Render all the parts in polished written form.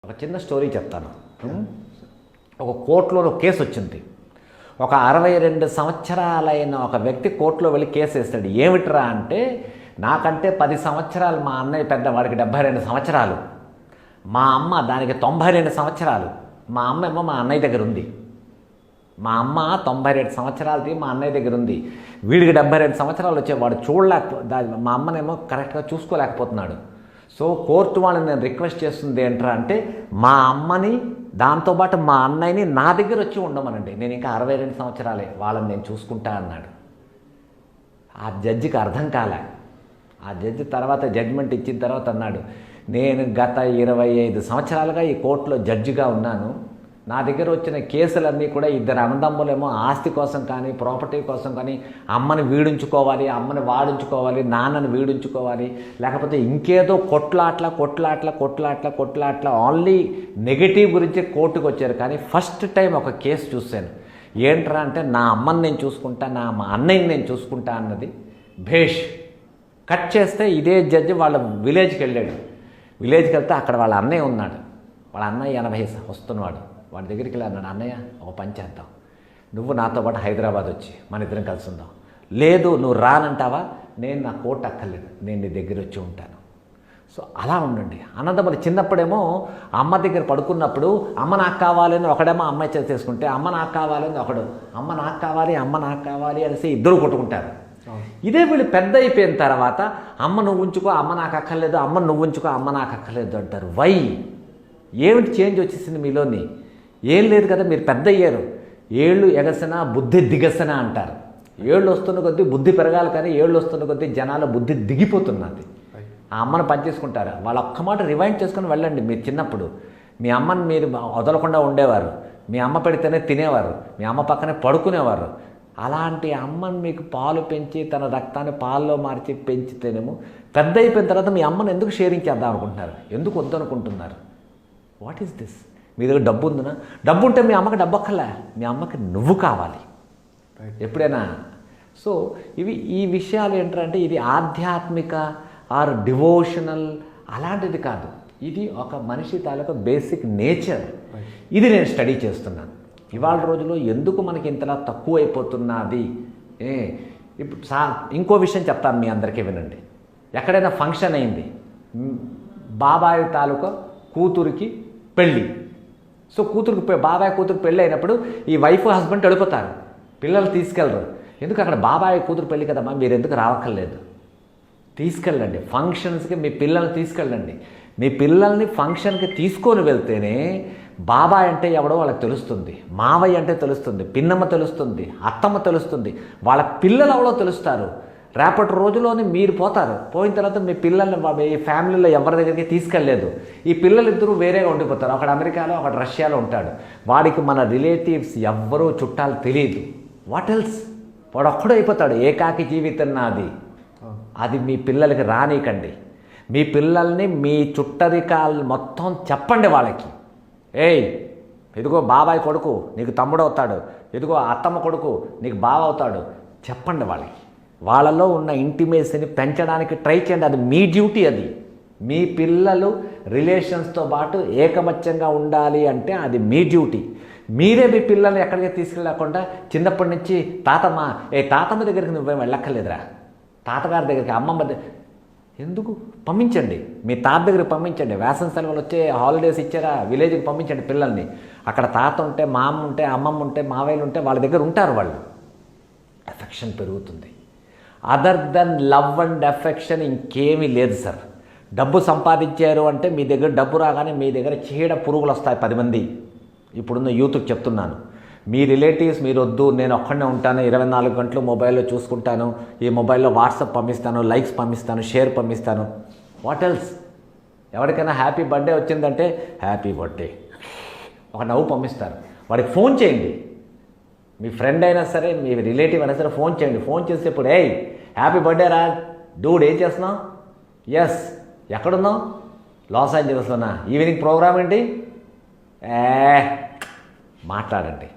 ఒక చిన్న స్టోరీ చెప్తాను. ఒక కోర్టులో ఒక కేసు వచ్చింది. ఒక 62 సంవత్సరాలైన ఒక వ్యక్తి కోర్టులో వెళ్ళి కేసు వేస్తాడు. ఏమిట్రా అంటే, నాకంటే 10 సంవత్సరాలు మా అన్నయ్య పెద్ద, వాడికి 72 సంవత్సరాలు, మా అమ్మ దానికి 92 సంవత్సరాలు. మా అమ్మ ఏమో మా అన్నయ్య దగ్గర ఉంది. మా అమ్మ 92 సంవత్సరాలది మా అన్నయ్య దగ్గర ఉంది. వీడికి 72 సంవత్సరాలు వచ్చే, వాడు మా అమ్మనేమో కరెక్ట్గా చూసుకోలేకపోతున్నాడు. సో కోర్టు వాళ్ళని నేను రిక్వెస్ట్ చేస్తుంది ఏంట్రా అంటే, మా అమ్మని దాంతోపాటు మా అన్నయ్యని నా దగ్గర వచ్చి ఉండమనండి, నేను ఇంకా 62 సంవత్సరాలే, వాళ్ళని నేను చూసుకుంటా అన్నాడు. ఆ జడ్జికి అర్థం కాలే. ఆ జడ్జి తర్వాత జడ్జిమెంట్ ఇచ్చిన తర్వాత అన్నాడు, నేను గత 25 సంవత్సరాలుగా ఈ కోర్టులో జడ్జిగా ఉన్నాను. నా దగ్గర వచ్చిన కేసులన్నీ కూడా ఇద్దరు అన్నదమ్ములేమో ఆస్తి కోసం కానీ ప్రాపర్టీ కోసం కానీ అమ్మని వీడించుకోవాలి, అమ్మని వాడించుకోవాలి, నాన్నని వీడించుకోవాలి, లేకపోతే ఇంకేదో కొట్లాట్ల ఓన్లీ నెగిటివ్ గురించి కోర్టుకు వచ్చారు. కానీ ఫస్ట్ టైం ఒక కేసు చూశాను. ఏంట్రా అంటే, నా అమ్మని నేను చూసుకుంటా, మా అన్నయ్యని నేను చూసుకుంటా అన్నది. భేష్ కట్ చేస్తే ఇదే జడ్జి వాళ్ళ విలేజ్కి వెళ్ళాడు. విలేజ్కి వెళ్తే అక్కడ వాళ్ళ అన్నయ్య ఉన్నాడు. వాళ్ళ అన్నయ్య 80 వస్తున్నాడు. వాడి దగ్గరికి వెళ్ళి అన్నాడు, అన్నయ్య ఒక పని చేద్దాం, నువ్వు నాతో పాటు హైదరాబాద్ వచ్చి మన ఇద్దరం కలిసి ఉందాం. లేదు నువ్వు రానంటావా, నేను నా కోర్టు అక్కర్లేదు, నేను నీ దగ్గర వచ్చి ఉంటాను. సో అలా ఉండండి అన్నదమ్ములు. చిన్నప్పుడేమో అమ్మ దగ్గర పడుకున్నప్పుడు అమ్మ నాకు కావాలని ఒకడేమో అమ్మాయి చేసుకుంటే, అమ్మ నాకు కావాలని ఒకడు, అమ్మ నాకు కావాలి అనేసి ఇద్దరు కొట్టుకుంటారు. ఇదే వీళ్ళు పెద్ద అయిపోయిన తర్వాత అమ్మ నువ్వు ఉంచుకో, అమ్మ నాకు అక్కర్లేదు, అమ్మ నువ్వు ఉంచుకో, అమ్మ నాకు అక్కర్లేదు అంటారు. వై? ఏమిటి చేంజ్ వచ్చేసింది మీలోని? ఏం లేదు కదా, మీరు పెద్ద అయ్యారు. ఏళ్ళు ఎగసన బుద్ధి దిగసన అంటారు. ఏళ్ళు వస్తున్న కొద్దీ బుద్ధి పెరగాలి, కానీ ఏళ్ళు వస్తున్న కొద్దీ జనాల బుద్ధి దిగిపోతున్నది. ఆ అమ్మను పనిచేసుకుంటారు. వాళ్ళ ఒక్క మాట రివైండ్ చేసుకుని వెళ్ళండి. మీరు చిన్నప్పుడు మీ అమ్మని మీరు వదలకుండా ఉండేవారు, మీ అమ్మ పెడితేనే తినేవారు, మీ అమ్మ పక్కనే పడుకునేవారు. అలాంటి అమ్మని మీకు పాలు పెంచి తన రక్తాన్ని పాల్లో మార్చి పెంచితేనేమో పెద్ద అయిపోయిన తర్వాత మీ అమ్మను ఎందుకు షేరింగ్ చేద్దాం అనుకుంటున్నారు, ఎందుకు వద్దనుకుంటున్నారు? What is this? మీ దగ్గర డబ్బు ఉందనా? డబ్బు ఉంటే మీ అమ్మకి డబ్బు అక్కర్లే, మీ అమ్మకి నువ్వు కావాలి ఎప్పుడైనా. సో ఈ విషయాలు ఏంటంటే, ఇది ఆధ్యాత్మిక ఆర్ డివోషనల్ అలాంటిది కాదు. ఇది ఒక మనిషి తాలూకా బేసిక్ నేచర్. ఇది నేను స్టడీ చేస్తున్నాను. ఇవాళ రోజులో ఎందుకు మనకి ఇంతలా తక్కువ అయిపోతున్నది? ఇప్పుడు ఇంకో విషయం చెప్తాను మీ అందరికీ, వినండి. ఎక్కడైనా ఫంక్షన్ అయింది, బాబాయ్ తాలూకా కూతురికి పెళ్ళి. సో బాబాయ్ కూతురు పెళ్ళి అయినప్పుడు ఈ వైఫ్ హస్బెండ్ వెళ్ళిపోతారు, పిల్లలు తీసుకెళ్ళరు. ఎందుకు? అక్కడ బాబాయ్ కూతురు పెళ్ళి కదమ్మా, మీరు ఎందుకు రావక్కర్లేదు, తీసుకెళ్ళండి ఫంక్షన్స్కి, మీ పిల్లల్ని తీసుకెళ్ళండి. మీ పిల్లల్ని ఫంక్షన్కి తీసుకొని వెళ్తేనే బాబాయ్ అంటే ఎవడో వాళ్ళకి తెలుస్తుంది, మావయ్య అంటే తెలుస్తుంది, పిన్నమ్మ తెలుస్తుంది, అత్తమ్మ తెలుస్తుంది, వాళ్ళ పిల్లలు ఎవడో తెలుస్తారు. రేపటి రోజులోనే మీరు పోతారు. పోయిన తర్వాత మీ పిల్లల్ని మీ ఫ్యామిలీలో ఎవరి దగ్గరికి తీసుకెళ్ళలేదు. ఈ పిల్లలిద్దరూ వేరేగా ఉండిపోతారు. ఒకడు అమెరికాలో, ఒకడు రష్యాలో ఉంటాడు. వాడికి మన రిలేటివ్స్ ఎవ్వరూ చుట్టాలు తెలియదు. What else? వాడు ఒక్కడో అయిపోతాడు. ఏకాకి జీవితం నాది. అది మీ పిల్లలకి రానీకండి. మీ పిల్లల్ని మీ చుట్టరికాలు మొత్తం చెప్పండి వాళ్ళకి. ఏయ్, ఇదిగో బాబాయ్ కొడుకు నీకు తమ్ముడు అవుతాడు, ఇదిగో అత్తమ్మ కొడుకు నీకు బావ అవుతాడు, చెప్పండి వాళ్ళకి. వాళ్ళలో ఉన్న ఇంటిమేసీని పెంచడానికి ట్రై చేయండి. అది మీ డ్యూటీ. అది మీ పిల్లలు రిలేషన్స్తో పాటు ఏకమత్యంగా ఉండాలి అంటే అది మీ డ్యూటీ. మీరే మీ పిల్లల్ని ఎక్కడికి తీసుకెళ్ళకుండా చిన్నప్పటి నుంచి తాతమ్మ దగ్గరికి నువ్వేం వెళ్ళక్కర్లేదురా, తాతగారి దగ్గరికి, అమ్మమ్మ ఎందుకు పంపించండి, మీ తాత దగ్గరికి పంపించండి. వేసవి సెలవులు వచ్చే హాలిడేస్ ఇచ్చారా, విలేజ్కి పంపించండి పిల్లల్ని. అక్కడ తాత ఉంటే, మా అమ్మ ఉంటే, అమ్మమ్మ ఉంటే, మావయ్యలు ఉంటే వాళ్ళ దగ్గర ఉంటారు. వాళ్ళు ఎఫెక్షన్ పెరుగుతుంది. Other than love and affection ఇంకేమీ లేదు సార్. డబ్బు సంపాదించారు అంటే మీ దగ్గర డబ్బు రాగానే మీ దగ్గర చీడ పురుగులు వస్తాయి 10 మంది. ఇప్పుడున్న యూత్కి చెప్తున్నాను, మీ రిలేటివ్స్ మీరు వద్దు, నేను ఒక్కడనే ఉంటాను, 24 గంటలు మొబైల్లో చూసుకుంటాను, ఈ మొబైల్లో వాట్సాప్ పంపిస్తాను, లైక్స్ పంపిస్తాను, షేర్ పంపిస్తాను. What else? ఎవరికైనా హ్యాపీ బర్త్డే వచ్చిందంటే హ్యాపీ బర్త్డే ఒక నవ్వు పంపిస్తారు. వాడికి ఫోన్ చేయండి. మీ ఫ్రెండ్ అయినా సరే, మీ రిలేటివ్ అయినా సరే ఫోన్ చేయండి. ఫోన్ చేసేప్పుడు, ఏయ్ హ్యాపీ బర్త్డే రా డూడ్, ఏం చేస్తున్నావు? ఎస్. ఎక్కడున్నావు? లాస్ ఏంజలస్లోనా? ఈవినింగ్ ప్రోగ్రామ్ ఏంటి? మాట్లాడండి.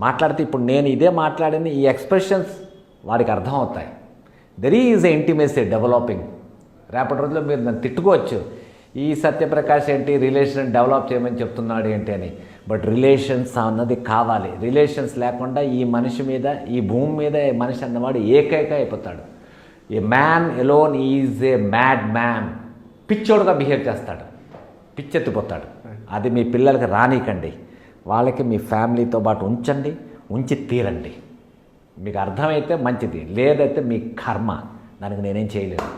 మాట్లాడితే ఇప్పుడు నేను ఇదే మాట్లాడింది, ఈ ఎక్స్ప్రెషన్స్ వాడికి అర్థం అవుతాయి. There is a intimacy developing. రేపటి రోజుల్లో మీరు నన్ను తిట్టుకోవచ్చు, ఈ సత్యప్రకాష్ ఏంటి రిలేషన్ డెవలప్ చేయమని చెప్తున్నాడు ఏంటి అని. బట్ రిలేషన్స్ అన్నది కావాలి. రిలేషన్స్ లేకుండా ఈ మనిషి మీద, ఈ భూమి మీద మనిషి అన్నవాడు ఏకైక అయిపోతాడు. A man alone is a mad man. పిచ్చోడుగా బిహేవ్ చేస్తాడు, పిచ్చెత్తిపోతాడు. అది మీ పిల్లలకి రానీకండి. వాళ్ళకి మీ ఫ్యామిలీతో పాటు ఉంచండి, ఉంచి తీరండి. మీకు అర్థమైతే మంచిది, లేదైతే మీ కర్మ, దానికి నేనేం చేయలేను.